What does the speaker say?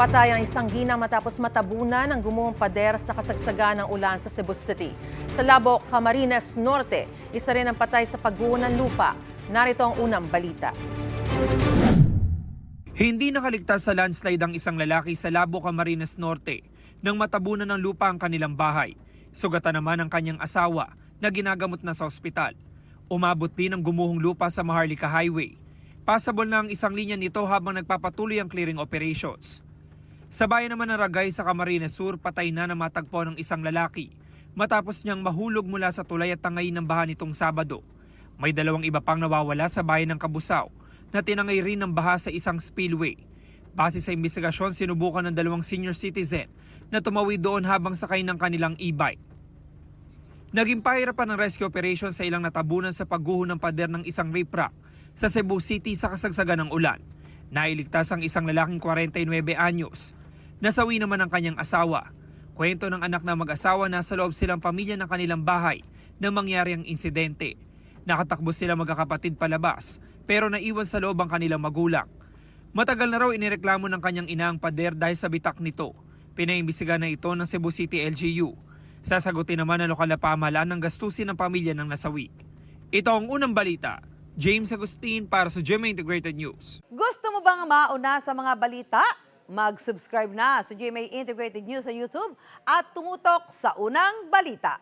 Napatay ang isang ginang matapos matabunan ng gumuhong pader sa kasagsagan ng ulan sa Cebu City. Sa Labo, Camarines Norte, isa rin ang patay sa pagguho ng lupa. Narito ang unang balita. Hindi nakaligtas sa landslide ang isang lalaki sa Labo, Camarines Norte nang matabunan ng lupa ang kanilang bahay. Sugatan naman ang kanyang asawa na ginagamot na sa ospital. Umabot din ang gumuhong lupa sa Maharlika Highway. Passable na ang isang linya nito habang nagpapatuloy ang clearing operations. Sa bayan naman ng Ragay sa Camarines Sur, patay na matagpo ng isang lalaki matapos niyang mahulog mula sa tulay at tangay ng baha nitong Sabado. May dalawang iba pang nawawala sa bayan ng Cabusao na tinangay rin ng baha sa isang spillway. Base sa investigasyon, sinubukan ng dalawang senior citizen na tumawid doon habang sakay ng kanilang e-bike. Naging pahirapan ng rescue operation sa ilang natabunan sa pagguho ng pader ng isang riprap sa Cebu City sa kasagsagan ng ulan. Nailigtas ang isang lalaking 49 anyos. Nasawi naman ang kanyang asawa. Kwento ng anak na mag-asawa na sa loob silang pamilya ng kanilang bahay nang mangyari ang insidente. Nakatakbo sila magkakapatid palabas pero naiwan sa loob ang kanilang magulang. Matagal na raw inireklamo ng kanyang ina ang pader dahil sa bitak nito. Pinaimbestigahan na ito ng Cebu City LGU. Sasagutin naman ng lokal na pamahalaan ng gastusin ng pamilya ng nasawi. Ito ang unang balita. James Agustin para sa GMA Integrated News. Gusto mo bang mauna sa mga balita? Mag-subscribe na sa GMA Integrated News sa YouTube at tumutok sa unang balita.